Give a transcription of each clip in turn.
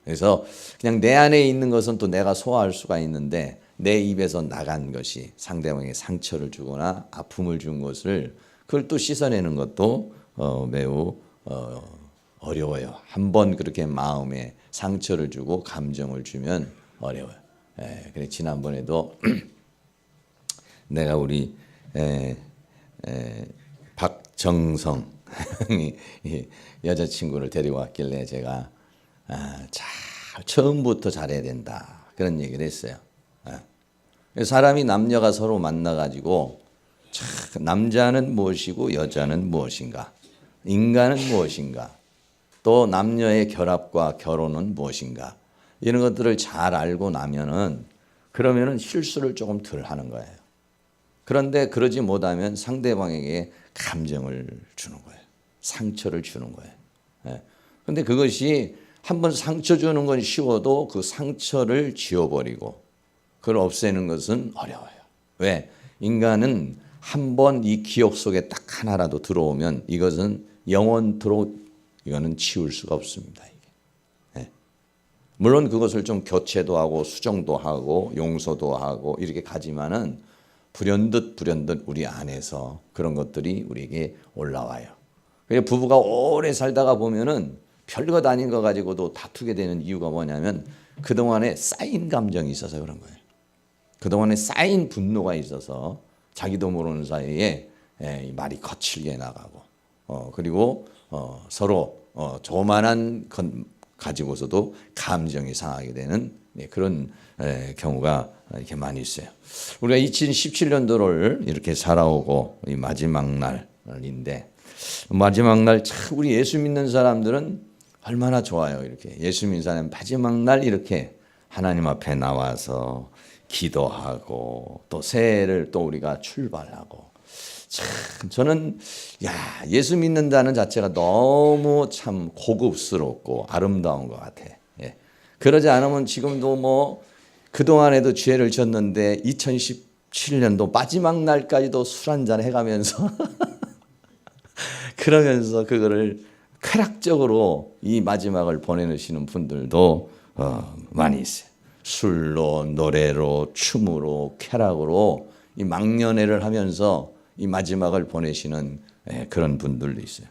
그래서 그냥 내 안에 있는 것은 또 내가 소화할 수가 있는데 내 입에서 나간 것이 상대방에게 상처를 주거나 아픔을 준 것을 그걸 또 씻어내는 것도 매우 어려워요. 한번 그렇게 마음에 상처를 주고 감정을 주면 어려워요. 그래 지난번에도 내가 우리 박정성 여자친구를 데리고 왔길래 제가 처음부터 잘해야 된다 그런 얘기를 했어요. 사람이 남녀가 서로 만나가지고 남자는 무엇이고 여자는 무엇인가, 인간은 무엇인가, 또 남녀의 결합과 결혼은 무엇인가 이런 것들을 잘 알고 나면은 그러면은 실수를 조금 덜 하는 거예요. 그런데 그러지 못하면 상대방에게 감정을 주는 거예요. 상처를 주는 거예요. 그런데 그것이 한번 상처 주는 건 쉬워도 그 상처를 지워버리고 그걸 없애는 것은 어려워요. 왜? 인간은 한번 이 기억 속에 딱 하나라도 들어오면 이것은 영원토록 이거는 치울 수가 없습니다. 이게. 물론 그것을 좀 교체도 하고 수정도 하고 용서도 하고 이렇게 가지만은 불현듯 우리 안에서 그런 것들이 우리에게 올라와요. 그래서 부부가 오래 살다가 보면은 별것 아닌 거 가지고도 다투게 되는 이유가 뭐냐면 그동안에 쌓인 감정이 있어서 그런 거예요. 그동안에 쌓인 분노가 있어서 자기도 모르는 사이에 말이 거칠게 나가고 그리고 서로 조만한 건 가지고서도 감정이 상하게 되는 그런 경우가 이렇게 많이 있어요. 우리가 2017년도를 이렇게 살아오고 이 마지막 날인데 마지막 날 참 우리 예수 믿는 사람들은 얼마나 좋아요. 이렇게 예수 믿는 사람 마지막 날 이렇게 하나님 앞에 나와서 기도하고 또 새해를 또 우리가 출발하고 참 저는 예수 믿는다는 자체가 너무 참 고급스럽고 아름다운 것 같아. 그러지 않으면 지금도 뭐 그동안에도 죄를 졌는데 2017년도 마지막 날까지도 술 한잔 해가면서 그러면서 그거를 쾌락적으로 이 마지막을 보내시는 분들도 많이 있어요. 술로, 노래로, 춤으로, 쾌락으로 이 망년회를 하면서 이 마지막을 보내시는 그런 분들도 있어요.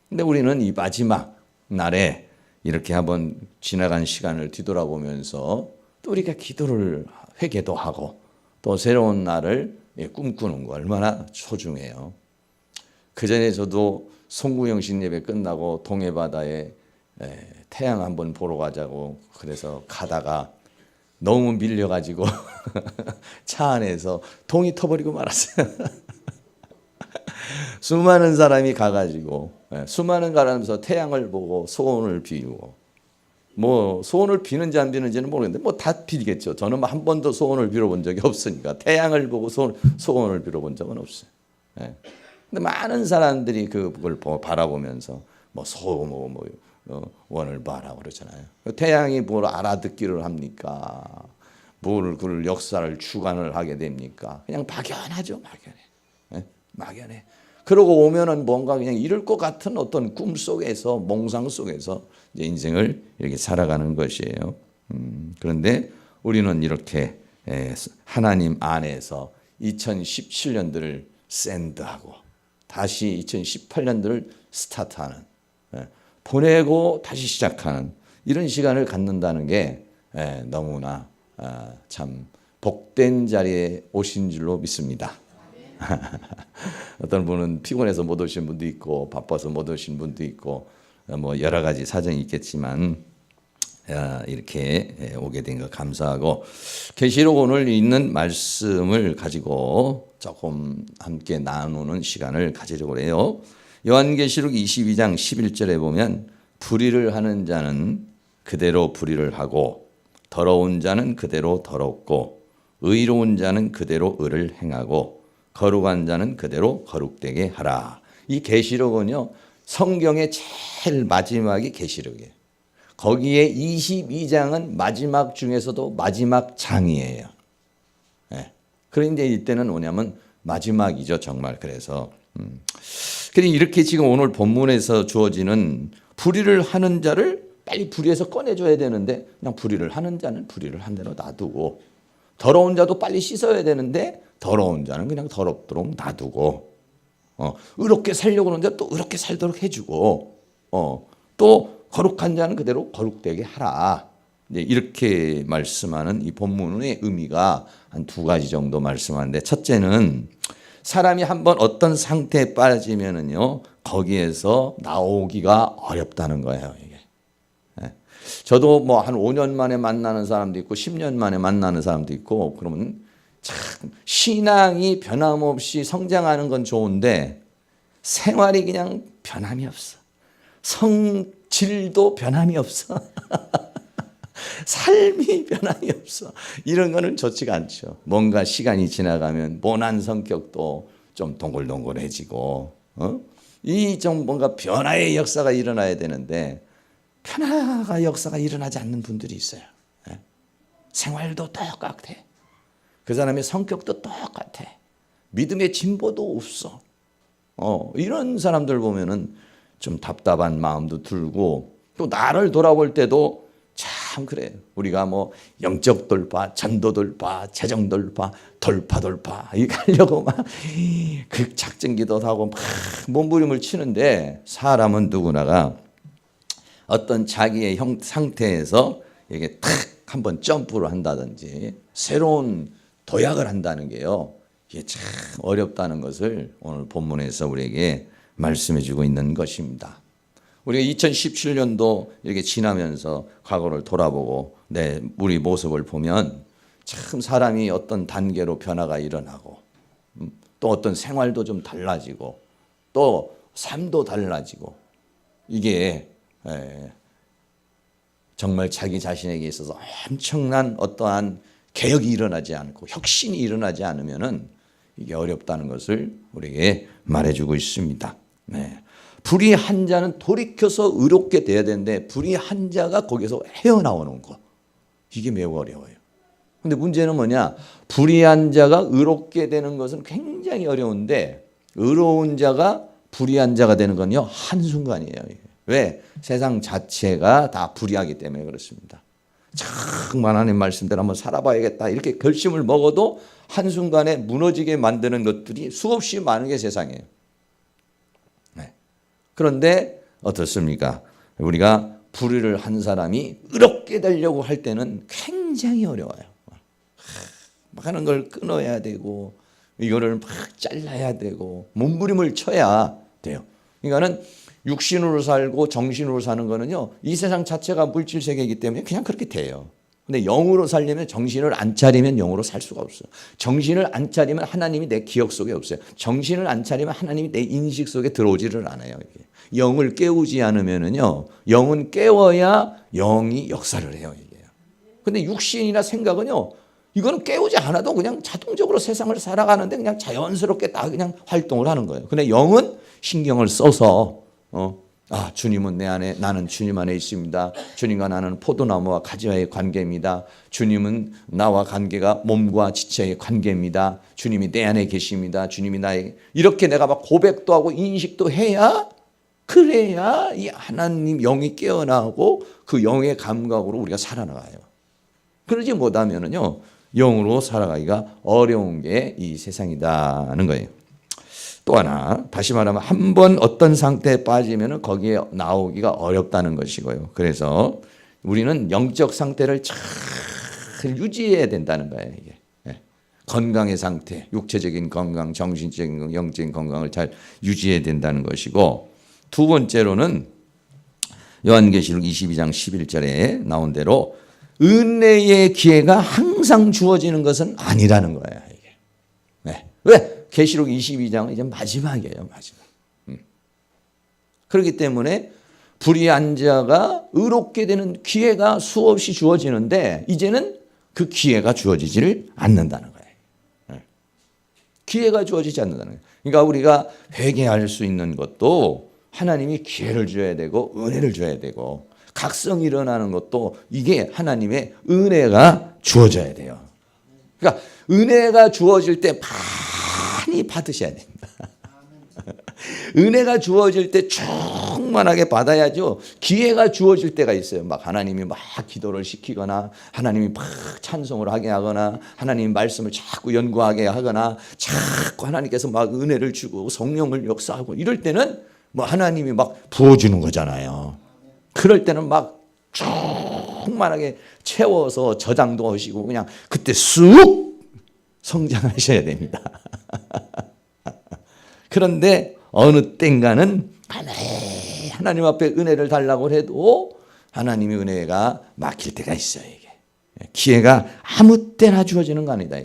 근데 우리는 이 마지막 날에 이렇게 한번 지나간 시간을 뒤돌아보면서 또 우리가 기도를 회개도 하고 또 새로운 날을 꿈꾸는 거 얼마나 소중해요. 그전에 저도 송구영신 예배 끝나고 동해바다에 태양 한번 보러 가자고 그래서 가다가 너무 밀려가지고 차 안에서 동이 터버리고 말았어요. 수많은 사람이 가가지고 수많은 가라면서 태양을 보고 소원을 비우고 뭐 소원을 비는지 안 비는지는 모르겠는데 뭐 다 비겠죠. 저는 한 번도 소원을 빌어본 적이 없으니까 태양을 보고 소원을 빌어본 적은 없어요. 근데 많은 사람들이 그걸 바라보면서 뭐 원을 바라 그러잖아요. 태양이 뭘 알아듣기를 합니까? 뭘 그걸 역사를 주관을 하게 됩니까? 그냥 막연하죠, 막연해. 막연해. 그러고 오면은 뭔가 그냥 이럴 것 같은 어떤 꿈 속에서 몽상 속에서 이제 인생을 이렇게 살아가는 것이에요. 그런데 우리는 이렇게 하나님 안에서 2017년들을 샌드하고 다시 2018년들을 스타트하는 보내고 다시 시작하는 이런 시간을 갖는다는 게 너무나 참 복된 자리에 오신 줄로 믿습니다. 어떤 분은 피곤해서 못 오신 분도 있고 바빠서 못 오신 분도 있고 뭐 여러 가지 사정이 있겠지만 이렇게 오게 된 것 감사하고 계시록 오늘 있는 말씀을 가지고 조금 함께 나누는 시간을 가지려고 해요. 요한계시록 22장 11절에 보면 불의를 하는 자는 그대로 불의를 하고 더러운 자는 그대로 더럽고 의로운 자는 그대로 의를 행하고 거룩한 자는 그대로 거룩되게 하라. 이 계시록은요 성경의 제일 마지막이 계시록이에요. 거기에 22장은 마지막 중에서도 마지막 장이에요. 그런데 이때는 뭐냐면 마지막이죠 정말. 그래서 이렇게 지금 오늘 본문에서 주어지는 불의를 하는 자를 빨리 불의에서 꺼내줘야 되는데 그냥 불의를 하는 자는 불의를 한 대로 놔두고, 더러운 자도 빨리 씻어야 되는데 더러운 자는 그냥 더럽도록 놔두고, 의롭게 살려고 하는 자 또 의롭게 살도록 해주고, 또 거룩한 자는 그대로 거룩되게 하라. 이제 이렇게 말씀하는 이 본문의 의미가 한 두 가지 정도 말씀하는데, 첫째는 사람이 한번 어떤 상태에 빠지면은요, 거기에서 나오기가 어렵다는 거예요, 이게. 저도 뭐 한 5년 만에 만나는 사람도 있고 10년 만에 만나는 사람도 있고, 그러면 참 신앙이 변함없이 성장하는 건 좋은데 생활이 그냥 변함이 없어. 성질도 변함이 없어. 삶이 변함이 없어. 이런 거는 좋지가 않죠. 뭔가 시간이 지나가면 모난 성격도 좀 동글동글해지고, 이 좀 뭔가 변화의 역사가 일어나야 되는데 변화가 역사가 일어나지 않는 분들이 있어요. 생활도 똑같아. 그 사람의 성격도 똑같아. 믿음의 진보도 없어. 이런 사람들 보면은 좀 답답한 마음도 들고, 또 나를 돌아볼 때도 참 그래. 우리가 뭐 영적 돌파, 전도 돌파, 재정 돌파, 돌파 이거 하려고 막 그 작전기도 하고 막 몸부림을 치는데, 사람은 누구나가 어떤 자기의 상태에서 이게 탁 한번 점프를 한다든지 새로운 도약을 한다는 게요, 이게 참 어렵다는 것을 오늘 본문에서 우리에게 말씀해 주고 있는 것입니다. 우리가 2017년도 이렇게 지나면서 과거를 돌아보고 우리 모습을 보면 참 사람이 어떤 단계로 변화가 일어나고, 또 어떤 생활도 좀 달라지고, 또 삶도 달라지고, 이게 정말 자기 자신에게 있어서 엄청난 어떠한 개혁이 일어나지 않고 혁신이 일어나지 않으면은 이게 어렵다는 것을 우리에게 말해주고 있습니다. 불의한 자는 돌이켜서 의롭게 돼야 되는데 불의한 자가 거기서 헤어나오는 거, 이게 매우 어려워요. 근데 문제는 뭐냐? 불의한 자가 의롭게 되는 것은 굉장히 어려운데 의로운 자가 불의한 자가 되는 건요, 한순간이에요. 왜? 세상 자체가 다 불의하기 때문에 그렇습니다. 정말 하나님 말씀대로 한번 살아봐야겠다 이렇게 결심을 먹어도 한순간에 무너지게 만드는 것들이 수없이 많은 게 세상이에요. 그런데 어떻습니까? 우리가 불의를 한 사람이 의롭게 되려고 할 때는 굉장히 어려워요. 막 하는 걸 끊어야 되고, 이거를 막 잘라야 되고, 몸부림을 쳐야 돼요. 그러니까는 육신으로 살고 정신으로 사는 거는요, 이 세상 자체가 물질 세계이기 때문에 그냥 그렇게 돼요. 근데 영으로 살려면 정신을 안 차리면 영으로 살 수가 없어요. 정신을 안 차리면 하나님이 내 기억 속에 없어요. 정신을 안 차리면 하나님이 내 인식 속에 들어오지를 않아요. 이게. 영을 깨우지 않으면은요, 영은 깨워야 영이 역사를 해요. 이게. 근데 육신이나 생각은요, 이거는 깨우지 않아도 그냥 자동적으로 세상을 살아가는데 그냥 자연스럽게 다 그냥 활동을 하는 거예요. 근데 영은 신경을 써서 주님은 내 안에, 나는 주님 안에 있습니다. 주님과 나는 포도나무와 가지와의 관계입니다. 주님은 나와 관계가 몸과 지체의 관계입니다. 주님이 내 안에 계십니다. 주님이 나에게, 이렇게 내가 막 고백도 하고 인식도 해야, 그래야 이 하나님 영이 깨어나고 그 영의 감각으로 우리가 살아나가요. 그러지 못하면은요, 영으로 살아가기가 어려운 게 이 세상이다는 거예요. 또 하나, 다시 말하면 한 번 어떤 상태에 빠지면 거기에 나오기가 어렵다는 것이고요. 그래서 우리는 영적 상태를 잘 유지해야 된다는 거예요. 이게. 건강의 상태, 육체적인 건강, 정신적인 건강, 영적인 건강을 잘 유지해야 된다는 것이고, 두 번째로는 요한계시록 22장 11절에 나온 대로 은혜의 기회가 항상 주어지는 것은 아니라는 거예요. 이게. 왜? 계시록 22장은 이제 마지막이에요. 마지막. 그렇기 때문에 불의한 자가 의롭게 되는 기회가 수없이 주어지는데 이제는 그 기회가 주어지지를 않는다는 거예요. 기회가 주어지지 않는다는 거예요. 그러니까 우리가 회개할 수 있는 것도 하나님이 기회를 줘야 되고 은혜를 줘야 되고, 각성이 일어나는 것도 이게 하나님의 은혜가 주어져야 돼요. 그러니까 은혜가 주어질 때 많이 받으셔야 됩니다. 은혜가 주어질 때 충만하게 받아야죠. 기회가 주어질 때가 있어요. 막 하나님이 막 기도를 시키거나 하나님이 막 찬송을 하게 하거나 하나님 말씀을 자꾸 연구하게 하거나 자꾸 하나님께서 막 은혜를 주고 성령을 역사하고 이럴 때는 뭐 하나님이 막 부어주는 거잖아요. 그럴 때는 막 충만하게 채워서 저장도 하시고 그냥 그때 쑥 성장하셔야 됩니다. 그런데 어느 땐가는 하나님 앞에 은혜를 달라고 해도 하나님의 은혜가 막힐 때가 있어요. 이게 기회가 아무 때나 주어지는 거 아니다.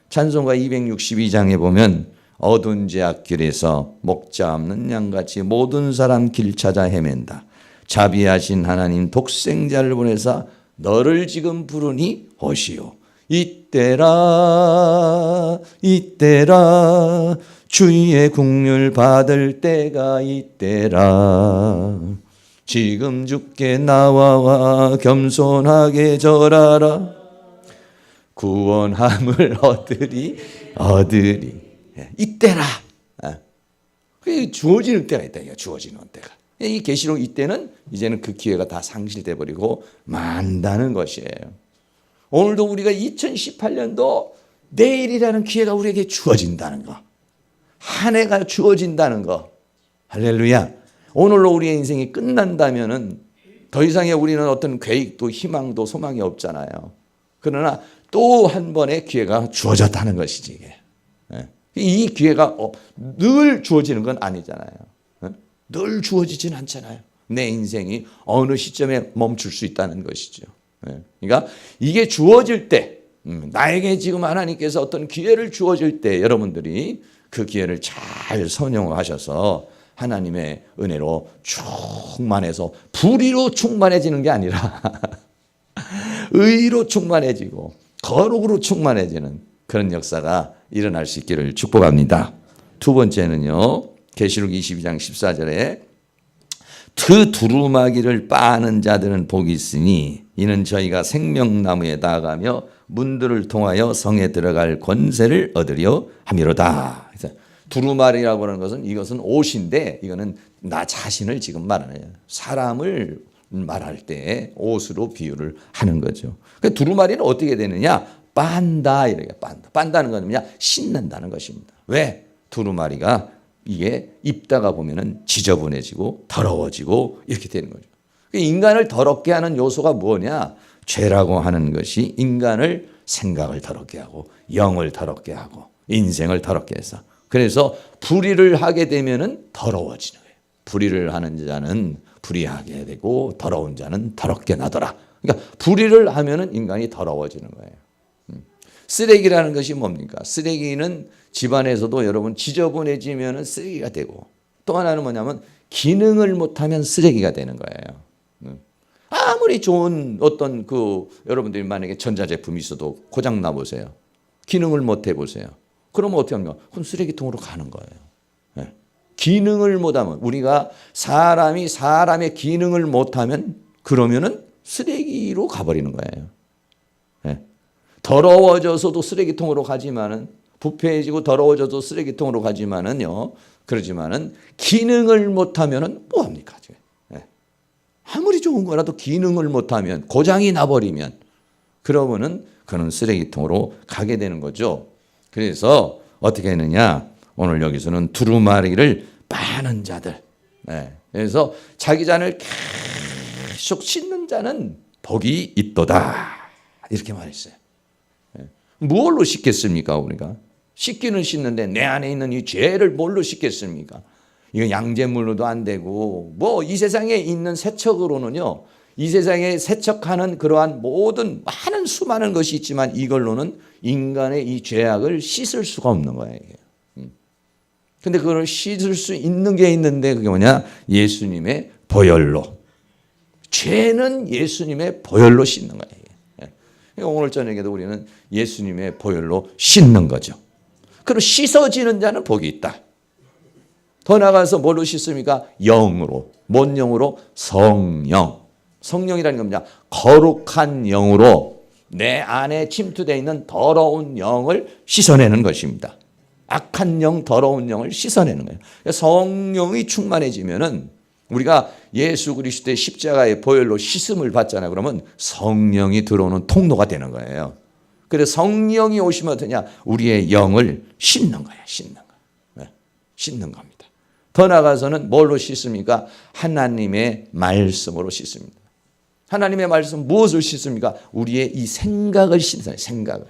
찬송가 262장에 보면 어두운 제약길에서 목자 없는 양같이 모든 사람 길 찾아 헤맨다. 자비하신 하나님 독생자를 보내사 너를 지금 부르니 오시오. 이때라 이때라 주의 국률 받을 때가 이때라. 지금 주께 나와 겸손하게 절하라. 구원함을 얻으리. 이때라. 주어지는 때가 있다. 주어지는 때가. 이 계시록 이때는 이제는 그 기회가 다 상실돼 버리고 만다는 것이에요. 오늘도 우리가 2018년도 내일이라는 기회가 우리에게 주어진다는 거. 한 해가 주어진다는 거. 할렐루야. 오늘로 우리의 인생이 끝난다면은 더 이상의 우리는 어떤 계획도 희망도 소망이 없잖아요. 그러나 또 한 번의 기회가 주어졌다는 것이지 이게. 이 기회가 늘 주어지는 건 아니잖아요. 늘 주어지진 않잖아요. 내 인생이 어느 시점에 멈출 수 있다는 것이죠. 그러니까 이게 주어질 때, 나에게 지금 하나님께서 어떤 기회를 주어질 때 여러분들이 그 기회를 잘 선용하셔서 하나님의 은혜로 충만해서 불의로 충만해지는 게 아니라 의로 충만해지고 거룩으로 충만해지는 그런 역사가 일어날 수 있기를 축복합니다. 두 번째는요. 계시록 22장 14절에 그 두루마기를 빠는 자들은 복이 있으니 이는 저희가 생명나무에 나아가며 문들을 통하여 성에 들어갈 권세를 얻으려 함이로다. 그래서 두루마리라고 하는 것은 이것은 옷인데 이거는 나 자신을 지금 말하는 사람을 말할 때 옷으로 비유를 하는 거죠. 그 두루마리는 어떻게 되느냐? 빤다 이렇게 빤다. 빤다는 건 뭐냐? 신는다는 것입니다. 왜? 두루마리가 이게 입다가 보면은 지저분해지고 더러워지고 이렇게 되는 거죠. 인간을 더럽게 하는 요소가 뭐냐? 죄라고 하는 것이 인간을 생각을 더럽게 하고 영을 더럽게 하고 인생을 더럽게 해서 그래서 불의를 하게 되면은 더러워지는 거예요. 불의를 하는 자는 불의하게 되고 더러운 자는 더럽게 나더라. 그러니까 불의를 하면은 인간이 더러워지는 거예요. 쓰레기라는 것이 뭡니까? 쓰레기는 집안에서도 여러분 지저분해지면 쓰레기가 되고 또 하나는 뭐냐면 기능을 못하면 쓰레기가 되는 거예요. 아무리 좋은 어떤 여러분들이 만약에 전자제품이 있어도 고장 나 보세요. 기능을 못 해보세요. 그러면 어떻게 합니까? 그럼 쓰레기통으로 가는 거예요. 기능을 못하면 우리가 사람이 사람의 기능을 못하면 그러면은 쓰레기로 가버리는 거예요. 더러워져서도 쓰레기통으로 가지만은 부패해지고 더러워져도 쓰레기통으로 가지만은요. 그러지만은 기능을 못하면은 뭐 합니까? 아무리 좋은 거라도 기능을 못하면 고장이 나버리면 그러면은 그는 쓰레기통으로 가게 되는 거죠. 그래서 어떻게 했느냐? 오늘 여기서는 두루마리를 빠는 자들. 그래서 자기 잔을 계속 씻는 자는 복이 있도다. 이렇게 말했어요. 무엇로 씻겠습니까, 우리가? 씻기는 씻는데 내 안에 있는 이 죄를 뭘로 씻겠습니까? 이거 양잿물로도 안 되고, 뭐 이 세상에 있는 세척으로는요, 이 세상에 세척하는 그러한 모든 많은 수많은 것이 있지만 이걸로는 인간의 이 죄악을 씻을 수가 없는 거예요. 근데 그걸 씻을 수 있는 게 있는데 그게 뭐냐? 예수님의 보혈로. 죄는 예수님의 보혈로 씻는 거예요. 오늘 저녁에도 우리는 예수님의 보혈로 씻는 거죠. 그리고 씻어지는 자는 복이 있다. 더 나아가서 뭘로 씻습니까? 영으로. 뭔 영으로? 성령. 성령이라는 건 뭐냐? 거룩한 영으로 내 안에 침투되어 있는 더러운 영을 씻어내는 것입니다. 악한 영, 더러운 영을 씻어내는 거예요. 성령이 충만해지면은 우리가 예수 그리스도의 십자가의 보혈로 씻음을 받잖아요. 그러면 성령이 들어오는 통로가 되는 거예요. 그래서 성령이 오시면 어떠냐? 우리의 영을 씻는 거예요. 씻는 거. 네. 씻는 겁니다. 더 나아가서는 뭘로 씻습니까? 하나님의 말씀으로 씻습니다. 하나님의 말씀 무엇을 씻습니까? 우리의 이 생각을 씻어요. 생각을.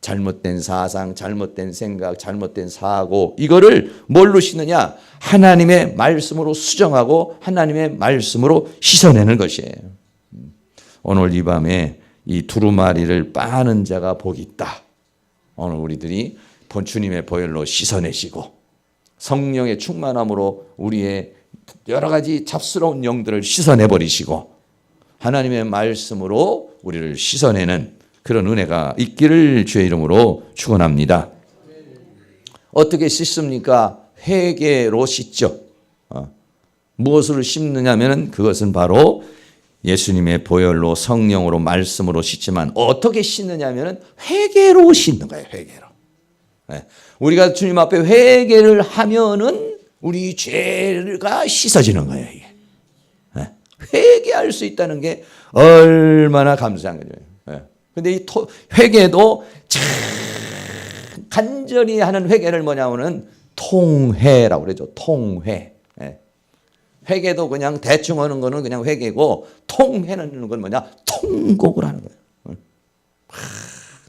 잘못된 사상, 잘못된 생각, 잘못된 사고, 이거를 뭘로 씻느냐? 하나님의 말씀으로 수정하고 하나님의 말씀으로 씻어내는 것이에요. 오늘 이 밤에 이 두루마리를 빠는 자가 복이 있다. 오늘 우리들이 주님의 보혈로 씻어내시고 성령의 충만함으로 우리의 여러 가지 잡스러운 영들을 씻어내버리시고 하나님의 말씀으로 우리를 씻어내는 그런 은혜가 있기를 주의 이름으로 축원합니다. 어떻게 씻습니까? 회개로 씻죠. 무엇을 씻느냐면 그것은 바로 예수님의 보혈로 성령으로 말씀으로 씻지만 어떻게 씻느냐면 회개로 씻는 거예요. 회개로. 우리가 주님 앞에 회개를 하면은 우리 죄가 씻어지는 거예요. 이게. 회개할 수 있다는 게 얼마나 감사한 거죠. 근데 이 회개도 참 간절히 하는 회개를 뭐냐면은 통회라고 그러죠. 통회. 회개도 그냥 대충 하는 거는 그냥 회개고 통회는 건 뭐냐? 통곡을 하는 거예요.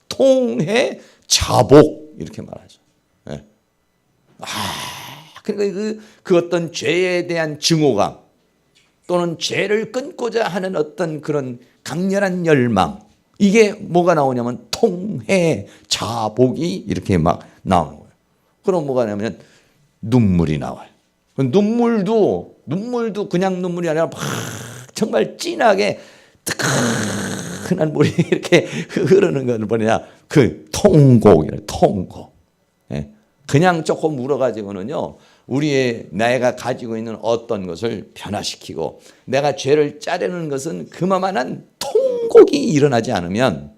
통회 자복 이렇게 말하죠. 그러니까 그 어떤 죄에 대한 증오감 또는 죄를 끊고자 하는 어떤 그런 강렬한 열망 이게 뭐가 나오냐면 통회, 자복이 이렇게 막 나오는 거예요. 그럼 뭐가 나오냐면 눈물이 나와요. 눈물도 그냥 눈물이 아니라 막 정말 진하게 뜨끈한 물이 이렇게 흐르는 걸 뭐냐 그 통곡이래요. 통곡. 그냥 조금 울어가지고는요 우리의 내가 가지고 있는 어떤 것을 변화시키고 내가 죄를 짜려는 것은 그만한 통곡이 일어나지 않으면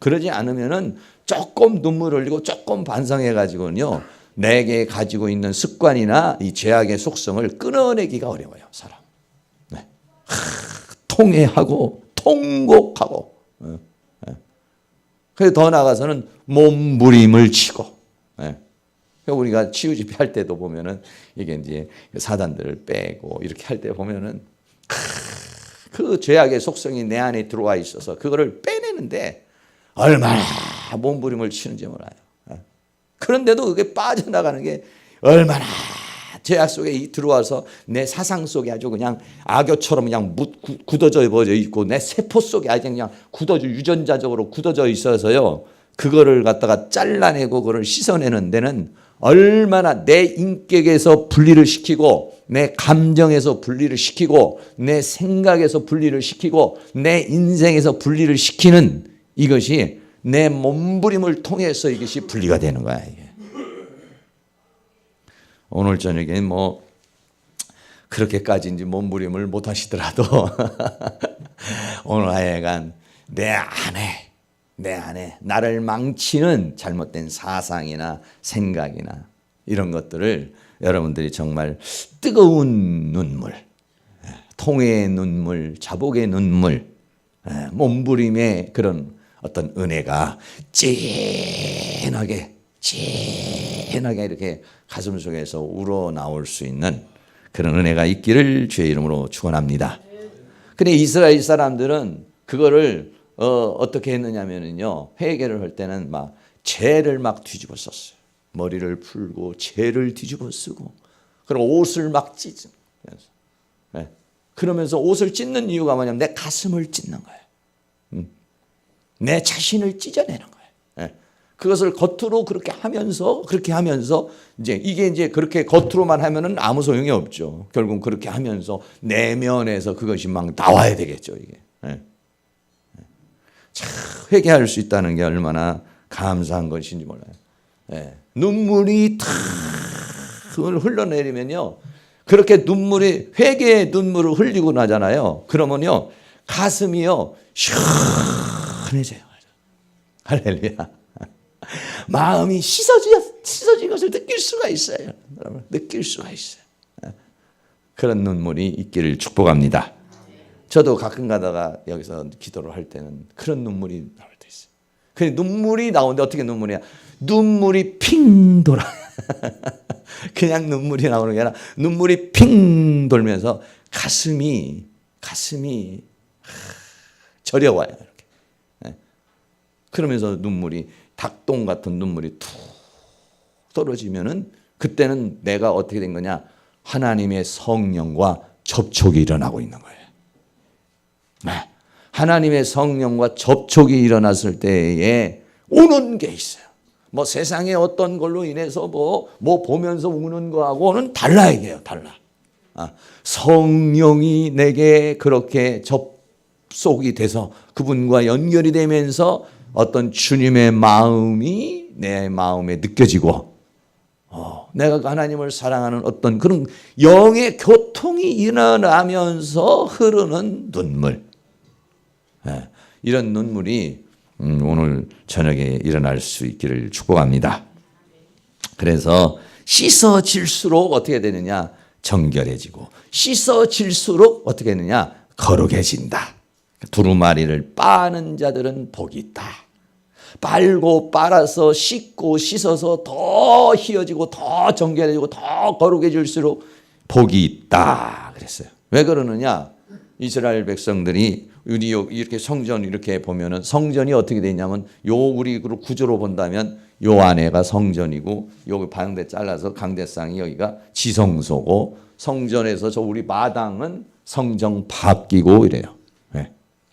그러지 않으면은 조금 눈물 흘리고 조금 반성해 가지고는요 내게 가지고 있는 습관이나 이 죄악의 속성을 끊어내기가 어려워요 사람. 통회하고 통곡하고 그래서 더 나아가서는 몸부림을 치고 우리가 치유 집회 할 때도 보면은 이게 이제 사단들을 빼고 이렇게 할 때 보면은 그 죄악의 속성이 내 안에 들어와 있어서 그거를 빼내는데 얼마나 몸부림을 치는지 몰라요. 그런데도 그게 빠져나가는 게 얼마나 죄악 속에 들어와서 내 사상 속에 아주 그냥 악어처럼 그냥 굳어져 있고 내 세포 속에 아주 그냥 유전자적으로 굳어져 있어서요. 그거를 갖다가 잘라내고 그걸 씻어내는 데는 얼마나 내 인격에서 분리를 시키고 내 감정에서 분리를 시키고 내 생각에서 분리를 시키고 내 인생에서 분리를 시키는 이것이 내 몸부림을 통해서 이것이 분리가 되는 거야. 이게. 오늘 저녁에 뭐 그렇게까지 이제 몸부림을 못 하시더라도 오늘 하여간 내 안에 나를 망치는 잘못된 사상이나 생각이나 이런 것들을 여러분들이 정말 뜨거운 눈물, 통회의 눈물, 자복의 눈물, 몸부림의 그런 어떤 은혜가 진하게 이렇게 가슴 속에서 우러나올 수 있는 그런 은혜가 있기를 주의 이름으로 축원합니다. 근데 이스라엘 사람들은 그거를 어떻게 했느냐면요. 회개를 할 때는 막 죄를 막 뒤집어 썼어요. 머리를 풀고 죄를 뒤집어 쓰고 그리고 옷을 막 찢은. 그러면서 옷을 찢는 이유가 뭐냐면 내 가슴을 찢는 거예요. 내 자신을 찢어내는 거예요. 그것을 겉으로 그렇게 하면서 이제 그렇게 겉으로만 하면은 아무 소용이 없죠. 결국 그렇게 하면서 내면에서 그것이 막 나와야 되겠죠. 이게. 참 회개할 수 있다는 게 얼마나 감사한 것인지 몰라요. 눈물이 탁 흘러내리면요. 그렇게 회개의 눈물을 흘리고 나잖아요. 그러면요. 가슴이요. 시원해져요. 할렐루야. 마음이 씻어진 것을 느낄 수가 있어요. 여러분, 느낄 수가 있어요. 그런 눈물이 있기를 축복합니다. 저도 가끔 가다가 여기서 기도를 할 때는 그런 눈물이 나올 때 있어요. 그 눈물이 나오는데 어떻게 눈물이야? 눈물이 핑 돌아. 그냥 눈물이 나오는 게 아니라 눈물이 핑 돌면서 가슴이 저려와요. 이렇게. 그러면서 눈물이 닭똥 같은 눈물이 툭 떨어지면은 그때는 내가 어떻게 된 거냐? 하나님의 성령과 접촉이 일어나고 있는 거예요. 네. 하나님의 성령과 접촉이 일어났을 때에 우는 게 있어요. 뭐 세상에 어떤 걸로 인해서 뭐 보면서 우는 거하고는 달라 이게요. 달라. 성령이 내게 그렇게 접속이 돼서 그분과 연결이 되면서 어떤 주님의 마음이 내 마음에 느껴지고 내가 하나님을 사랑하는 어떤 그런 영의 교통이 일어나면서 흐르는 눈물. 이런 눈물이 오늘 저녁에 일어날 수 있기를 축복합니다. 그래서 씻어질수록 어떻게 되느냐? 정결해지고 씻어질수록 어떻게 되느냐? 거룩해진다. 두루마리를 빠는 자들은 복이 있다. 빨고 빨아서 씻고 씻어서 더 희어지고 더 정결해지고 더 거룩해질수록 복이 있다 그랬어요. 왜 그러느냐? 이스라엘 백성들이 우리 이렇게 성전 이렇게 보면은 성전이 어떻게 되냐면 우리 구조로 본다면 요 안에가 성전이고 여기 방대 잘라서 강대상이 여기가 지성소고 성전에서 저 우리 마당은 성정 밖이고 이래요.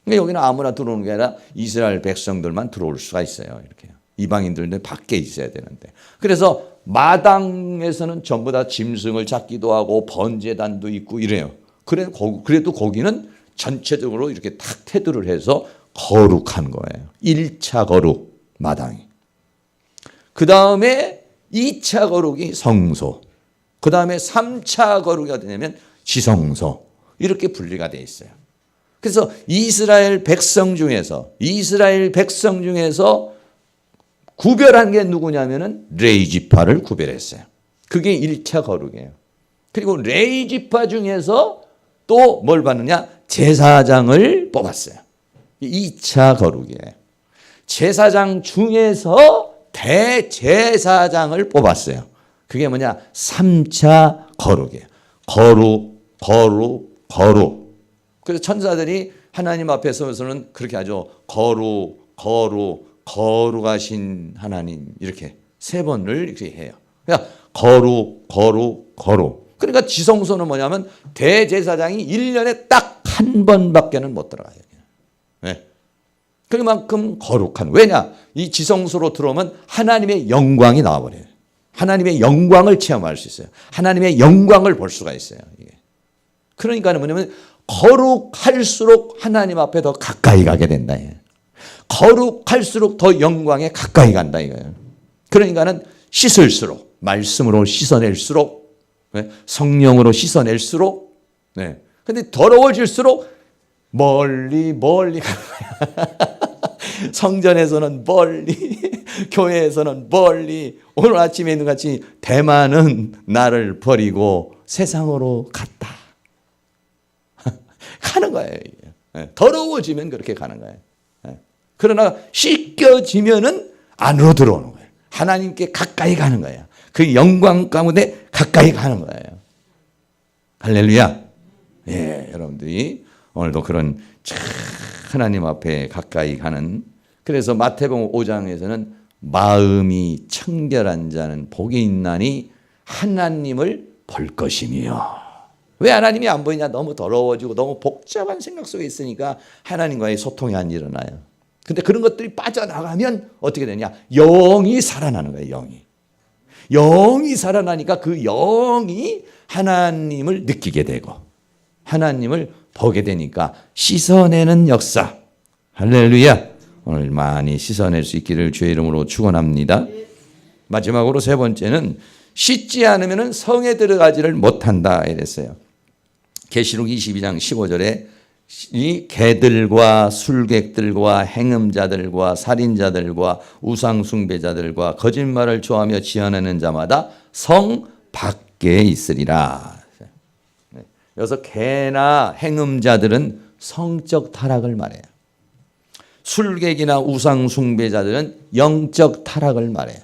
그러니까 여기는 아무나 들어오는 게 아니라 이스라엘 백성들만 들어올 수가 있어요. 이렇게 이방인들도 밖에 있어야 되는데. 그래서 마당에서는 전부 다 짐승을 잡기도 하고 번제단도 있고 이래요. 그래도 거기는 전체적으로 이렇게 탁 테두리를 해서 거룩한 거예요. 1차 거룩 마당이. 그 다음에 2차 거룩이 성소. 그 다음에 3차 거룩이 어디냐면 지성소. 이렇게 분리가 돼 있어요. 그래서 이스라엘 백성 중에서 구별한 게 누구냐면은 레위지파를 구별했어요. 그게 1차 거룩이에요. 그리고 레위지파 중에서 또 뭘 받느냐? 제사장을 뽑았어요. 2차 거룩이에요. 제사장 중에서 대제사장을 뽑았어요. 그게 뭐냐? 3차 거룩이에요. 거룩. 그래서 천사들이 하나님 앞에 서서는 그렇게 하죠. 거룩하신 하나님 이렇게 3번을 이렇게 해요. 그러니까 거룩. 그러니까 지성소는 뭐냐면 대제사장이 1년에 딱 한 번밖에는 못 들어가요. 네. 그만큼 거룩한. 왜냐? 이 지성소로 들어오면 하나님의 영광이 나와버려요. 하나님의 영광을 체험할 수 있어요. 하나님의 영광을 볼 수가 있어요. 이게. 그러니까 뭐냐면 거룩할수록 하나님 앞에 더 가까이 가게 된다. 거룩할수록 더 영광에 가까이 간다 이거예요. 그러니까는 씻을수록 말씀으로 씻어낼수록 성령으로 씻어낼수록 근데 더러워질수록 멀리 가는 거야. 성전에서는 멀리 교회에서는 멀리 오늘 아침에 있는 같이 대만은 나를 버리고 세상으로 갔다. 가는 거예요. 더러워지면 그렇게 가는 거예요. 그러나 씻겨지면은 안으로 들어오는 거예요. 하나님께 가까이 가는 거예요. 그 영광 가운데 가까이 가는 거예요. 할렐루야. 여러분들이 오늘도 그런 하나님 앞에 가까이 가는. 그래서 마태복음 5장에서는 마음이 청결한 자는 복이 있나니 하나님을 볼 것이며. 왜 하나님이 안 보이냐? 너무 더러워지고 너무 복잡한 생각 속에 있으니까 하나님과의 소통이 안 일어나요. 근데 그런 것들이 빠져나가면 어떻게 되냐? 영이 살아나는 거예요. 영이 살아나니까 그 영이 하나님을 느끼게 되고 하나님을 보게 되니까 씻어내는 역사. 할렐루야. 오늘 많이 씻어낼 수 있기를 주의 이름으로 축원합니다. 마지막으로 3번째는 씻지 않으면 성에 들어가지를 못한다 이랬어요. 계시록 22장 15절에 이 개들과 술객들과 행음자들과 살인자들과 우상숭배자들과 거짓말을 좋아하며 지어내는 자마다 성 밖에 있으리라. 여기서 개나 행음자들은 성적 타락을 말해요. 술객이나 우상숭배자들은 영적 타락을 말해요.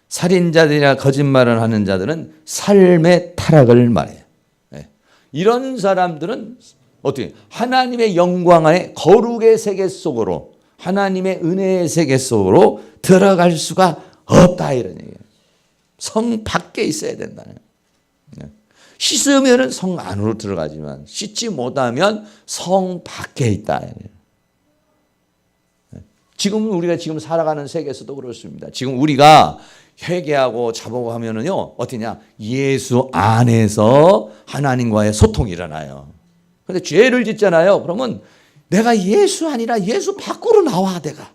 살인자들이나 거짓말을 하는 자들은 삶의 타락을 말해요. 이런 사람들은 어떻게 하나님의 영광 안에 거룩의 세계 속으로 하나님의 은혜의 세계 속으로 들어갈 수가 없다 이런 얘기예요. 성 밖에 있어야 된다는 거예요. 씻으면 성 안으로 들어가지만 씻지 못하면 성 밖에 있다. 지금 우리가 지금 살아가는 세계에서도 그렇습니다. 지금 우리가 회개하고 자복하고 하면은요 어떠냐? 예수 안에서 하나님과의 소통이 일어나요. 그런데 죄를 짓잖아요. 그러면 내가 예수 아니라 예수 밖으로 나와 내가.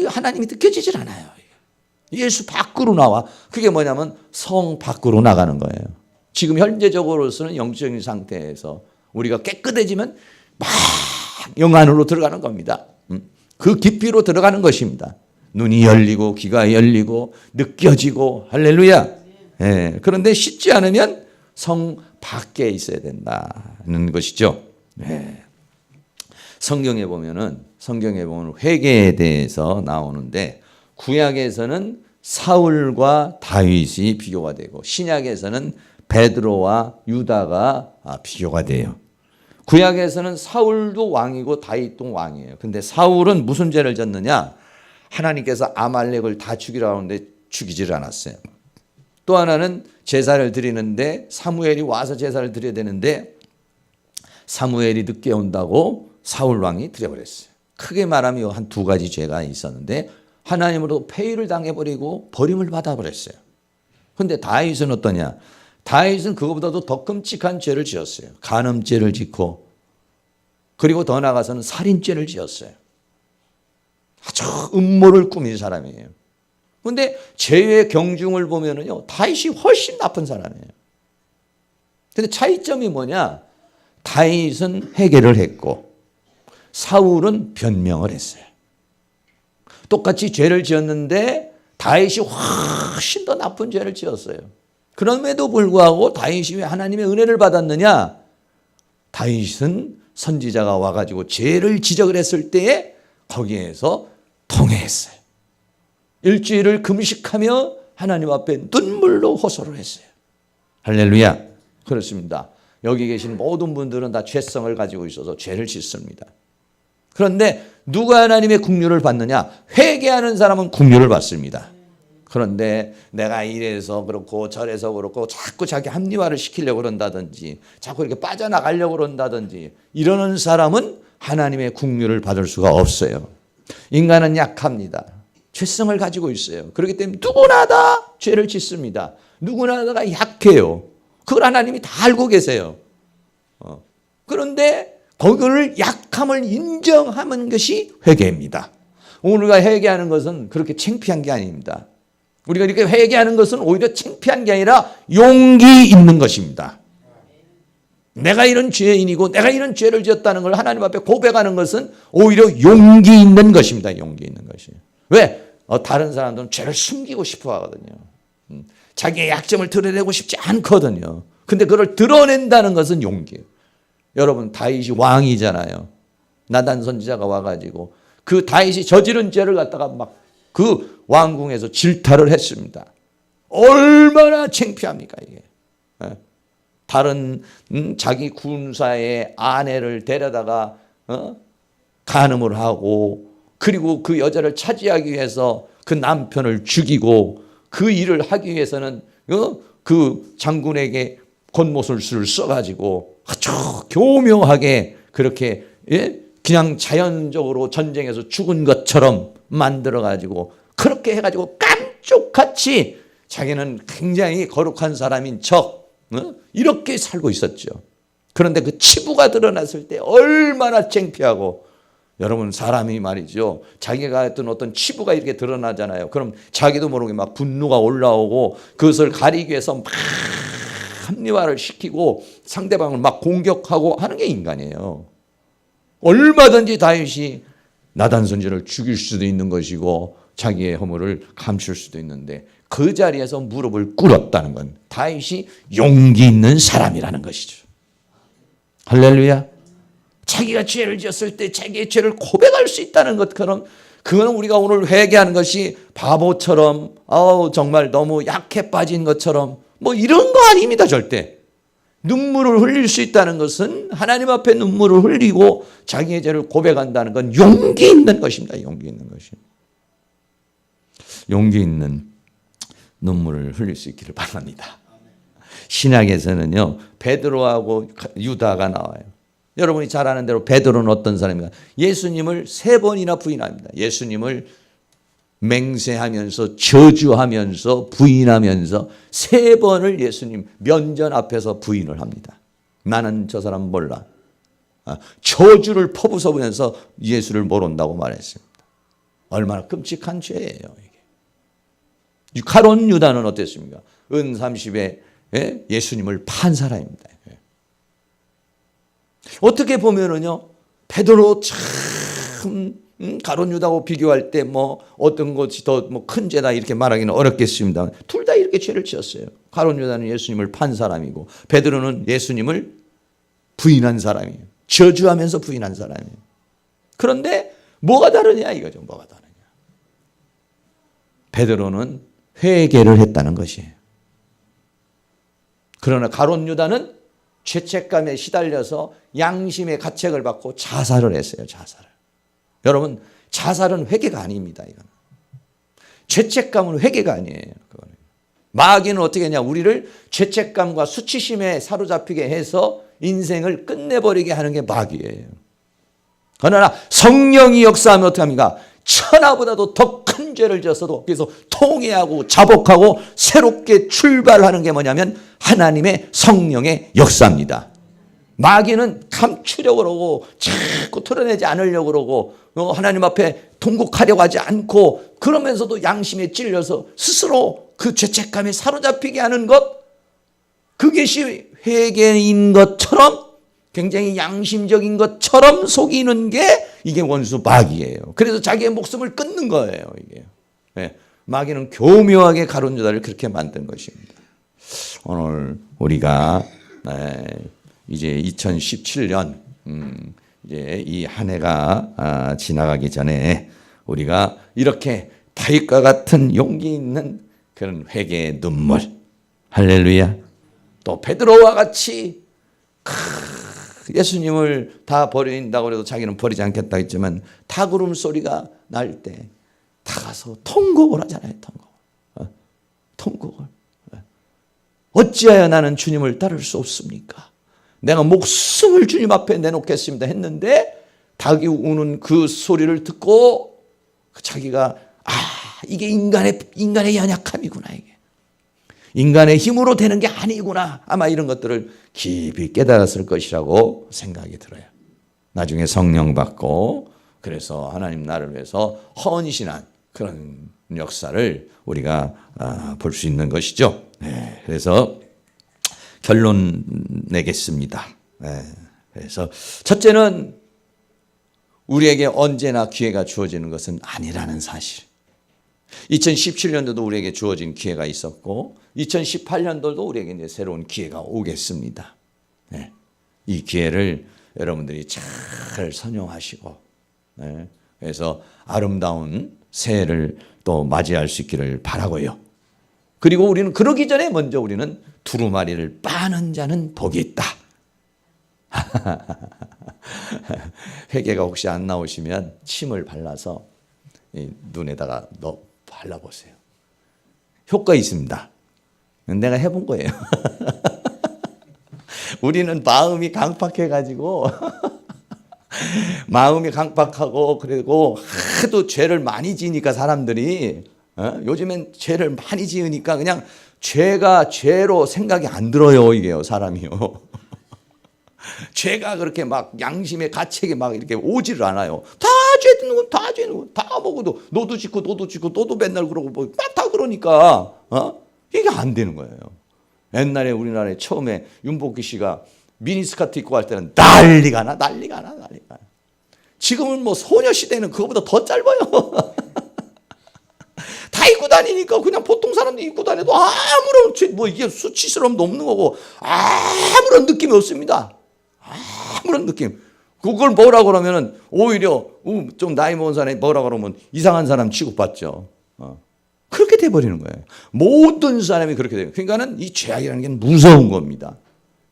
하나님이 느껴지질 않아요. 예수 밖으로 나와. 그게 뭐냐면 성 밖으로 나가는 거예요. 지금 현재적으로서는 영적인 상태에서 우리가 깨끗해지면 막 영 안으로 들어가는 겁니다. 그 깊이로 들어가는 것입니다. 눈이 열리고 귀가 열리고 느껴지고 할렐루야. 예, 그런데 씻지 않으면 성 밖에 있어야 된다는 것이죠. 예. 성경에 보면 회개에 대해서 나오는데 구약에서는 사울과 다윗이 비교가 되고 신약에서는 베드로와 유다가 비교가 돼요. 구약에서는 사울도 왕이고 다윗도 왕이에요. 근데 사울은 무슨 죄를 졌느냐? 하나님께서 아말렉을 다 죽이라고 하는데 죽이질 않았어요. 또 하나는 제사를 드리는데 사무엘이 와서 제사를 드려야 되는데 사무엘이 늦게 온다고 사울 왕이 드려버렸어요. 크게 말하면 한 두 가지 죄가 있었는데 하나님으로 폐위를 당해버리고 버림을 받아버렸어요. 그런데 다윗은 어떠냐? 다윗은 그거보다도 더 끔찍한 죄를 지었어요. 간음죄를 짓고 그리고 더 나아가서는 살인죄를 지었어요. 아주 음모를 꾸민 사람이에요. 그런데 죄의 경중을 보면은요, 다윗이 훨씬 나쁜 사람이에요. 근데 차이점이 뭐냐? 다윗은 회개를 했고 사울은 변명을 했어요. 똑같이 죄를 지었는데 다윗이 훨씬 더 나쁜 죄를 지었어요. 그럼에도 불구하고 다윗이 왜 하나님의 은혜를 받았느냐? 다윗은 선지자가 와가지고 죄를 지적을 했을 때에 거기에서 통회했어요. 일주일을 금식하며 하나님 앞에 눈물로 호소를 했어요. 할렐루야. 그렇습니다. 여기 계신 모든 분들은 다 죄성을 가지고 있어서 죄를 짓습니다. 그런데 누가 하나님의 긍휼을 받느냐? 회개하는 사람은 긍휼을 받습니다. 그런데 내가 이래서 그렇고 저래서 그렇고 자꾸 자기 합리화를 시키려고 그런다든지 자꾸 이렇게 빠져나가려고 그런다든지 이러는 사람은 하나님의 긍휼을 받을 수가 없어요. 인간은 약합니다. 죄성을 가지고 있어요. 그렇기 때문에 누구나 다 죄를 짓습니다. 누구나 다 약해요. 그걸 하나님이 다 알고 계세요. 그런데 그걸 약함을 인정하는 것이 회개입니다. 우리가 회개하는 것은 그렇게 창피한 게 아닙니다. 우리가 이렇게 회개하는 것은 오히려 창피한 게 아니라 용기 있는 것입니다. 내가 이런 죄인이고 내가 이런 죄를 지었다는 걸 하나님 앞에 고백하는 것은 오히려 용기 있는 것입니다. 용기 있는 것이. 왜? 다른 사람들은 죄를 숨기고 싶어 하거든요. 자기의 약점을 드러내고 싶지 않거든요. 근데 그걸 드러낸다는 것은 용기예요. 여러분 다윗이 왕이잖아요. 나단 선지자가 와가지고 그 다윗이 저지른 죄를 갖다가 막 그 왕궁에서 질타를 했습니다. 얼마나 창피합니까 이게. 다른 자기 군사의 아내를 데려다가 간음을 하고 그리고 그 여자를 차지하기 위해서 그 남편을 죽이고 그 일을 하기 위해서는 그 장군에게 곤모술수를 써가지고 아주 교묘하게 그렇게 그냥 자연적으로 전쟁에서 죽은 것처럼 만들어가지고 그렇게 해가지고 깜쪽같이 자기는 굉장히 거룩한 사람인 척 이렇게 살고 있었죠. 그런데 그 치부가 드러났을 때 얼마나 창피하고 여러분 사람이 말이죠. 자기가 했던 어떤 치부가 이렇게 드러나잖아요. 그럼 자기도 모르게 막 분노가 올라오고 그것을 가리기 위해서 막 합리화를 시키고 상대방을 막 공격하고 하는 게 인간이에요. 얼마든지 다윗이 나단 선지자를 죽일 수도 있는 것이고 자기의 허물을 감출 수도 있는데 그 자리에서 무릎을 꿇었다는 건 다윗이 용기 있는 사람이라는 것이죠. 할렐루야. 자기가 죄를 지었을 때 자기의 죄를 고백할 수 있다는 것처럼 그건 우리가 오늘 회개하는 것이 바보처럼 정말 너무 약해 빠진 것처럼 뭐 이런 거 아닙니다. 절대. 눈물을 흘릴 수 있다는 것은 하나님 앞에 눈물을 흘리고 자기의 죄를 고백한다는 건 용기 있는 것입니다. 용기 있는 것이. 용기 있는 눈물을 흘릴 수 있기를 바랍니다. 신약에서는요, 베드로하고 유다가 나와요. 여러분이 잘 아는 대로 베드로는 어떤 사람인가? 예수님을 3번이나 부인합니다. 예수님을 맹세하면서 저주하면서 부인하면서 3번을 예수님 면전 앞에서 부인을 합니다. 나는 저 사람 몰라. 저주를 퍼부어보면서 예수를 모른다고 말했습니다. 얼마나 끔찍한 죄예요 이게. 가룟 유다는 어땠습니까? 은 30에 예수님을 판 사람입니다. 어떻게 보면은요, 베드로 참 가룟 유다하고 비교할 때 뭐 어떤 것이 더 뭐 큰 죄다 이렇게 말하기는 어렵겠습니다. 둘 다 이렇게 죄를 지었어요. 가룟 유다는 예수님을 판 사람이고 베드로는 예수님을 부인한 사람이에요. 저주하면서 부인한 사람이에요. 그런데 뭐가 다르냐 이거죠. 뭐가 다르냐. 베드로는 회개를 했다는 것이에요. 그러나 가룟 유다는 죄책감에 시달려서 양심의 가책을 받고 자살을 했어요. 자살을. 여러분, 자살은 회개가 아닙니다. 이건. 죄책감은 회개가 아니에요. 그거는. 마귀는 어떻게 했냐? 우리를 죄책감과 수치심에 사로잡히게 해서 인생을 끝내버리게 하는 게 마귀예요. 그러나 성령이 역사하면 어떻게 합니까? 천하보다도 더 큰 죄를 지었어도 그래서 통회하고 자복하고 새롭게 출발하는 게 뭐냐면 하나님의 성령의 역사입니다. 마귀는 감추려고 그러고 자꾸 털어내지 않으려고 그러고 하나님 앞에 통곡하려고 하지 않고 그러면서도 양심에 찔려서 스스로 그 죄책감에 사로잡히게 하는 것, 그것이 회개인 것처럼 굉장히 양심적인 것처럼 속이는 게 이게 원수 마귀예요. 그래서 자기의 목숨을 끊는 거예요. 이게. 네. 마귀는 교묘하게 가룟 유다를 그렇게 만든 것입니다. 오늘 우리가 이제 2017년 이제 이 한 해가 지나가기 전에 우리가 이렇게 다윗과 같은 용기 있는 그런 회개의 눈물, 할렐루야. 또 베드로와 같이 예수님을 다 버린다고 해도 자기는 버리지 않겠다 했지만 닭울음 소리가 날 때 다 가서 통곡을 하잖아요. 통곡을. 어찌하여 나는 주님을 따를 수 없습니까? 내가 목숨을 주님 앞에 내놓겠습니다 했는데 닭이 우는 그 소리를 듣고 자기가 이게 인간의 연약함이구나. 이게 인간의 힘으로 되는 게 아니구나. 아마 이런 것들을 깊이 깨달았을 것이라고 생각이 들어요. 나중에 성령 받고 그래서 하나님 나라를 위해서 헌신한 그런 역사를 우리가 볼 수 있는 것이죠. 네, 그래서 결론 내겠습니다. 네, 그래서 첫째는 우리에게 언제나 기회가 주어지는 것은 아니라는 사실. 2017년도도 우리에게 주어진 기회가 있었고 2018년도도 우리에게 이제 새로운 기회가 오겠습니다. 네, 이 기회를 여러분들이 잘 선용하시고 그래서 아름다운 새해를 또 맞이할 수 있기를 바라고요. 그리고 우리는 그러기 전에 먼저 우리는 두루마리를 빠는 자는 복이 있다. 회개가 혹시 안 나오시면 침을 발라서 눈에다가 발라보세요. 효과 있습니다. 내가 해본 거예요. 우리는 마음이 강팍해가지고 마음이 강팍하고 그리고 하도 죄를 많이 지으니까 사람들이 요즘엔 죄를 많이 지으니까 그냥 죄가 죄로 생각이 안 들어요. 이게요, 사람이요. 죄가 그렇게 막 양심의 가책이 막 이렇게 오지를 않아요. 다 죄는 건 다 죄는 건 다 먹어도 너도 짓고 너도 맨날 그러고 뭐 다 그러니까 이게 안 되는 거예요. 옛날에 우리나라에 처음에 윤복희 씨가 미니스커트 입고 할 때는 난리가 나. 지금은 뭐 소녀시대는 그거보다 더 짧아요. 다 입고 다니니까 그냥 보통 사람들이 입고 다녀도 아무런 뭐 이게 수치스러움도 없는 거고 아무런 느낌이 없습니다. 아무런 느낌. 그걸 뭐라 그러면은 오히려 좀 나이 먹은 사람이 뭐라 그러면 이상한 사람 취급받죠. 그렇게 돼버리는 거예요. 모든 사람이 그렇게 돼요. 그러니까는 이 죄악이라는 게 무서운 겁니다.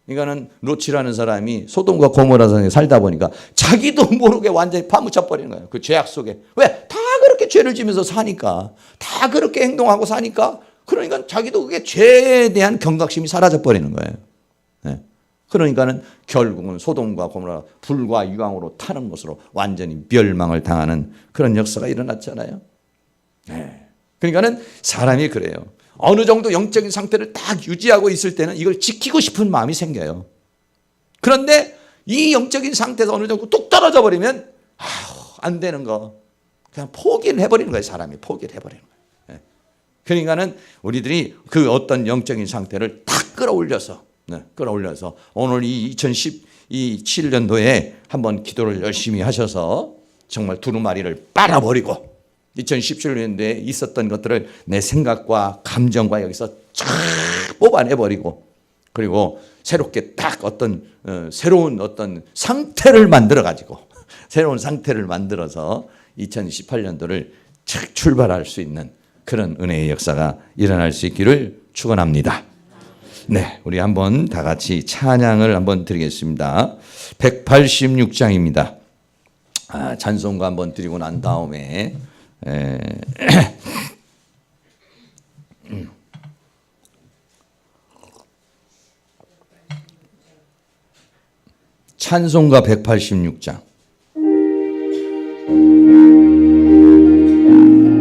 그러니까는 롯이라는 사람이 소돔과 고모라 성에 살다 보니까 자기도 모르게 완전히 파묻혀 버리는 거예요. 그 죄악 속에. 왜? 다 그렇게 죄를 지면서 사니까. 다 그렇게 행동하고 사니까. 그러니까 자기도 그게 죄에 대한 경각심이 사라져 버리는 거예요. 네. 그러니까는 결국은 소돔과 고모라 불과 유황으로 타는 것으로 완전히 멸망을 당하는 그런 역사가 일어났잖아요. 네. 그러니까는 사람이 그래요. 어느 정도 영적인 상태를 딱 유지하고 있을 때는 이걸 지키고 싶은 마음이 생겨요. 그런데 이 영적인 상태에서 어느 정도 뚝 떨어져 버리면 안 되는 거 그냥 포기를 해버리는 거예요. 사람이 포기를 해버리는 거예요. 그러니까는 우리들이 그 어떤 영적인 상태를 딱 끌어올려서 오늘 이 2017년도에 한번 기도를 열심히 하셔서 정말 두루마리를 빨아버리고 2017년도에 있었던 것들을 내 생각과 감정과 여기서 쫙 뽑아내버리고 그리고 새롭게 딱 어떤 새로운 어떤 상태를 만들어가지고 새로운 상태를 만들어서 2018년도를 착 출발할 수 있는 그런 은혜의 역사가 일어날 수 있기를 축원합니다. 네, 우리 한번 다 같이 찬양을 한번 드리겠습니다. 186장입니다. 찬송가 한번 드리고 난 다음에 찬송가 186장.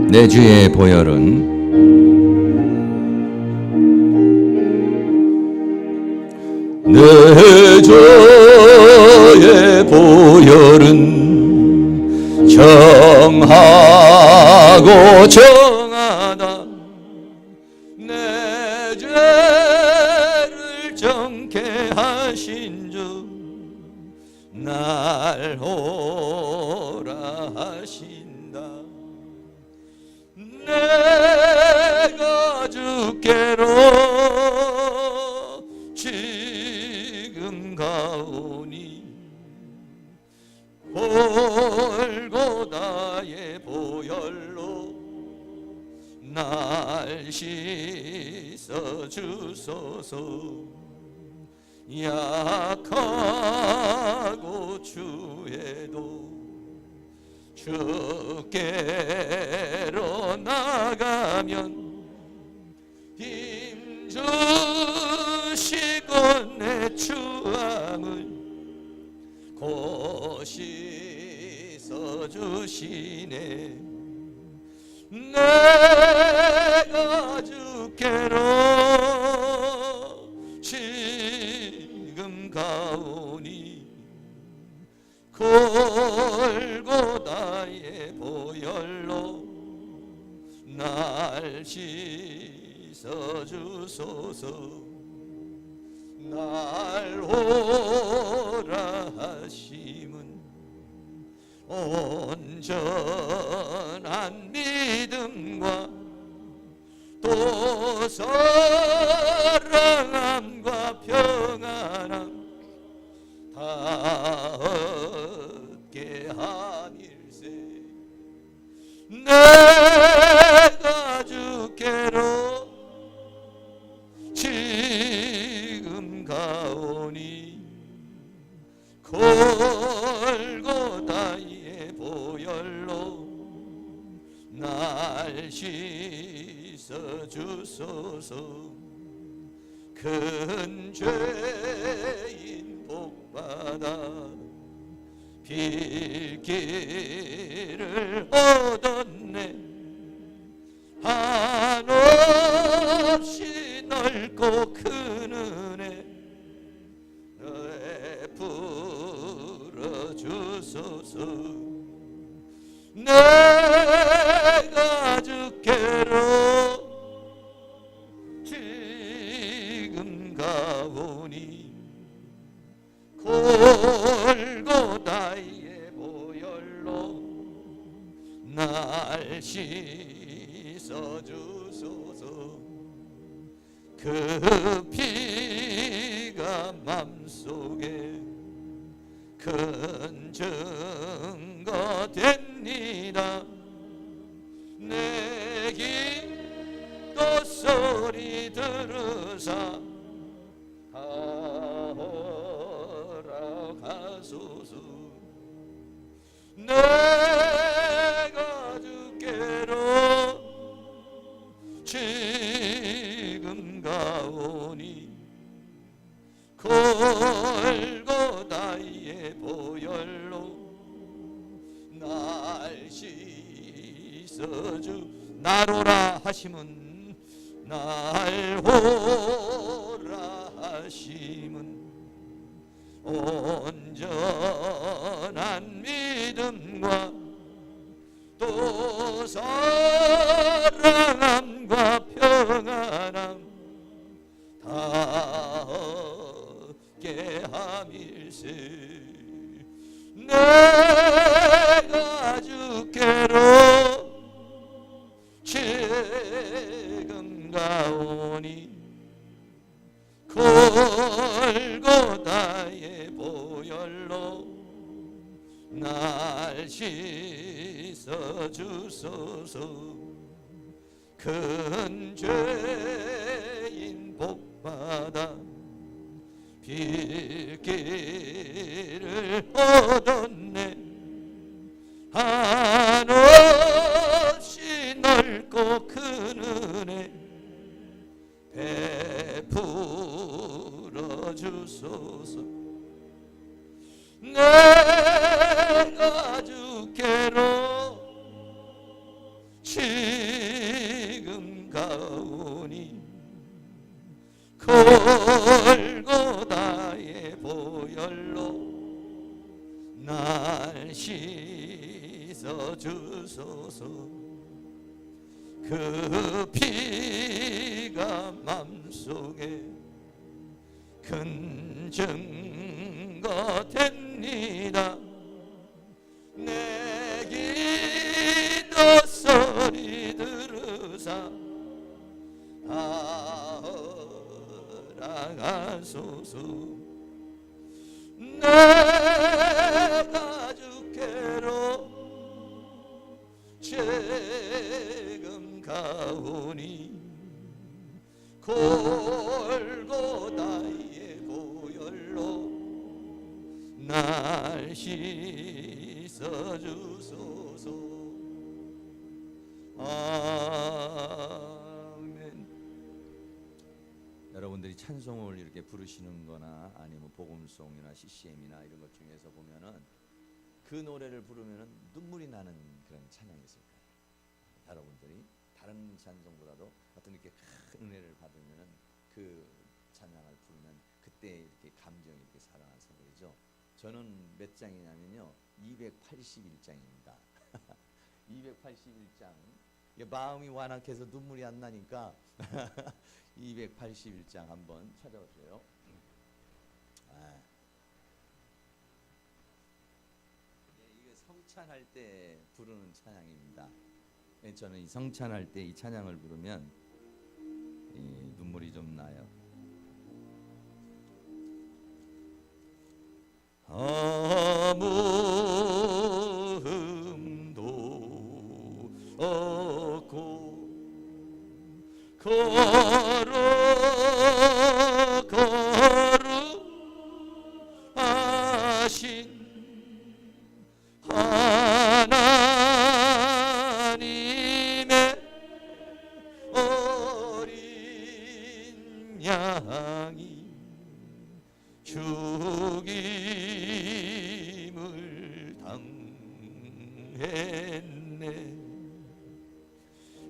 내 주의 보혈은 내 주의 보혈은 정하고 정하다 내 죄를 정케 하신 주 날 오라 하신다 내가 주께로 지금 가오니 골고다의 보혈로 날 씻어 주소서 약하고 추해도 주께로 나가면 힘 주시고 내 추함을 고시 써주시네 내가 주께로 지금 가오니 골고다의 보혈로 날 씻어주소서 날 오라 하심은 온전한 믿음과 또 사랑함과 평안함 다 얻게 하밀세 내가 주께로 지금 가오니 골고다의 보혈로 날 씻어주소서 큰 죄인 복받아 빌기를 얻었네 한없이 넓고 큰 은혜 베풀어 주소서 내가 주께로 지금 가오니 골고다의 보혈로 날 씻어주소서. 그 피가 맘속에 큰 증거 됩니다. 내 기도 소리 들으사 허락하소서. 내가 주께로 지금 가오니 골고다의 보혈로 날 씻어주. 날 오라 하심은 날 오라 하심은 온전한 믿음과 또 사랑함과 평안함 다 얻게 함일세. 내가 주께로 지금 가오니 골고다의 보혈로 날 씻어주소서. 큰 죄인 복받아 빌기를 얻었네. 한없이 넓고 큰 은혜 베풀어 주소서. 내가 주께로 지금 가오니 골고다의 보혈로 날 씻어주소서. 그 피가 맘속에 큰 증거 됩니다. 내 기도 소리 들으사 허락하소서. 내가 주께로 지금 가오니 골고다의 보혈로 날 씻어주소서. 아멘. 여러분들이 찬송을 이렇게 부르시는 거나 아니면 복음송이나 CCM이나 이런 것 중에서 보면은 그 노래를 부르면은 눈물이 나는 그런 찬양이 있을 거예요. 여러분들이 다른 찬송보다도 어떤 이렇게 큰 은혜를 받으면은 그 찬양을 부르면 그때 이렇게 감정이 이렇게 살아나서 그러죠. 저는 몇 장이냐면요, 281장입니다. 281장. 마음이 완악해서 눈물이 안 나니까 281장 한번 찾아보세요. 이게 성찬할 때 부르는 찬양입니다. 저는 이 성찬할 때 이 찬양을 부르면 눈물이 좀 나요. 아무 흠도 없고 거룩하신 하나님의 어린 양이 죽임을 당했네.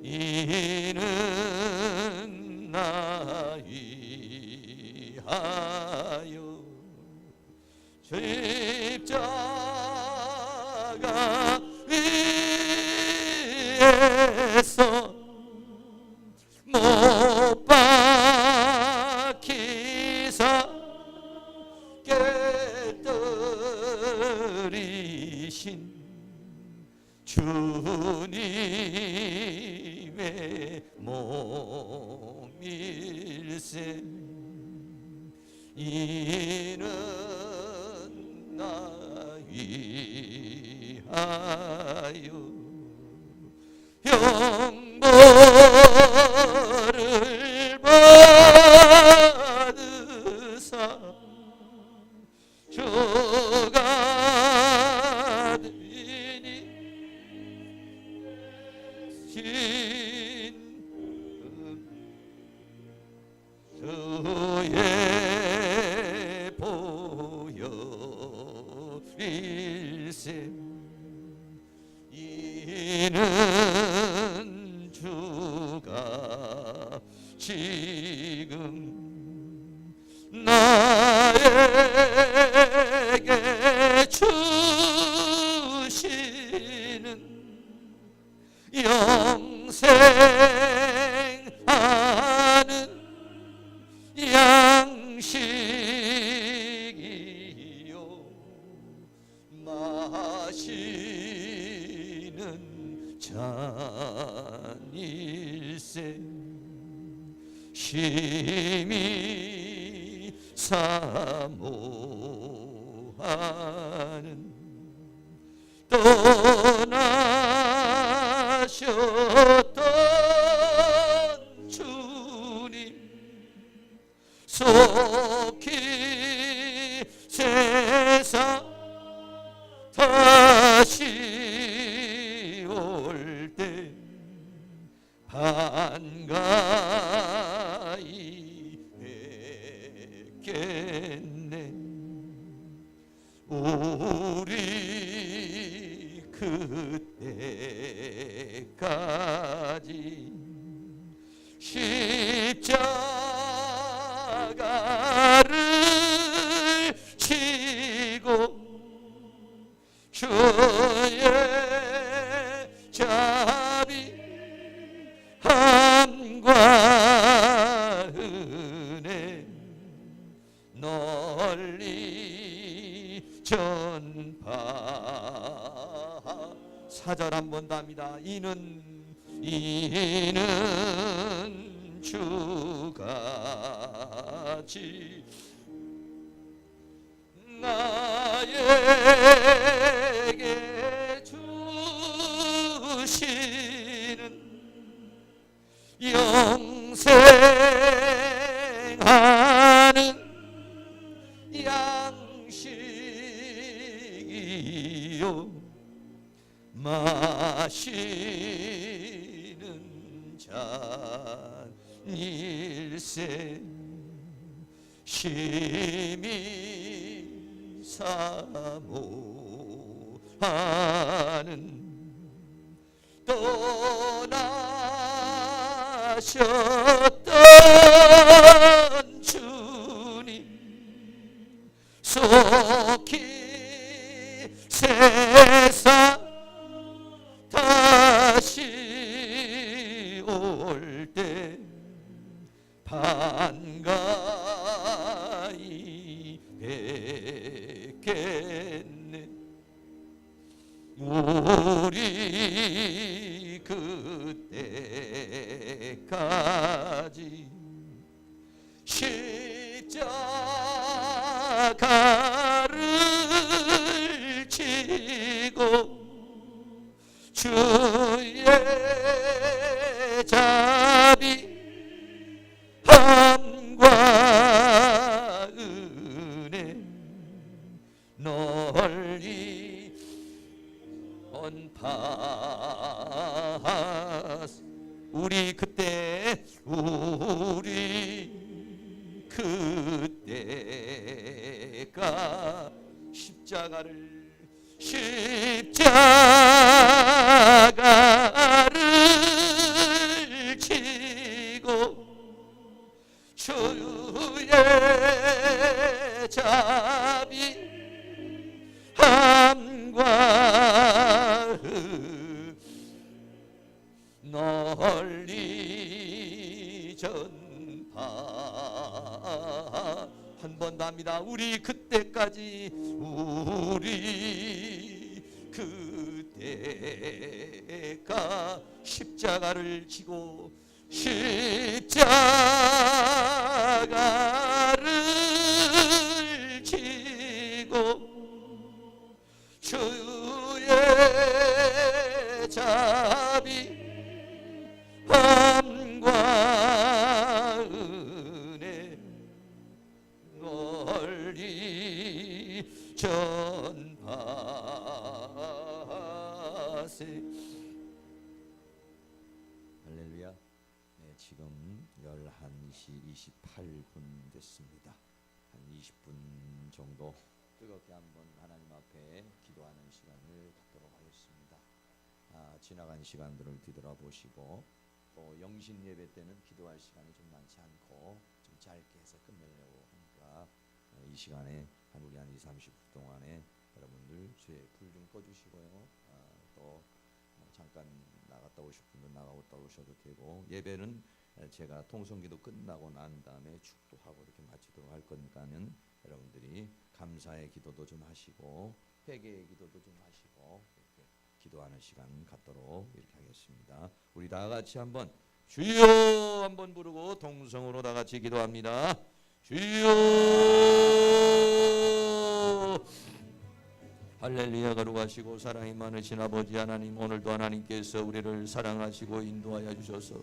이는 나 위하여 십자가 위에서 못 박힌 일세 이는 나 위하여 형벌을 받으사 주가 되니 주의 보혈 일세 이는 주가 지금 나에게 주시는 영생하는 양식이요 마시는 잔일세 심히 사모하는 떠나셨던 주님 속히 세상 다시 올 때 반가이 뵙겠네 우리 그때까지 십자가를 지고 주의 자비 함과 은혜 널리 전파 4절 한 번 더 합니다. 이는 주같이 나에게 주시는 영생하는 양식이요 마시는 잔일세 심히 사모하는 떠나셨던 주님 속히 세상 다시 올 때 반가이 뵙겠네 우리 그때까지 십자가를 지고 주의 자비 함과 은혜 널리 전파 우리 그때가 십자가를 지고 주의 자비 함과 널리 전파 한 번 더 합니다. 우리 그때까지 우리 그때가 십자가를 지고 십자가 나가를 치고 주의 자비 함과 은혜 널리 전파세. 할렐루야. 네, 지금 11시 28분 됐습니다. 한 20분 정도 뜨겁게 한번 하나님 앞에 기도하는 시간을 갖도록 하겠습니다. 지나간 시간들을 뒤돌아보시고 또 영신 예배 때는 기도할 시간이 좀 많지 않고 좀 짧게 해서 끝내려고 하니까 이 시간에 우리 한 20-30분 동안에 여러분들 주의 불 좀 꺼주시고요. 또 잠깐 나갔다 오실 분들 나갔다 오셔도 되고, 예배는 제가 통성기도 끝나고 난 다음에 축도하고 이렇게 마치도록 할 거니까는 여러분들이 감사의 기도도 좀 하시고 회개의 기도도 좀 하시고 이렇게 기도하는 시간 갖도록 이렇게 하겠습니다. 우리 다 같이 한번 주여 한번 부르고 통성으로 다 같이 기도합니다. 주여. 할렐루야. 거룩하시고 사랑이 많으신 아버지 하나님, 오늘도 하나님께서 우리를 사랑하시고 인도하여 주셔서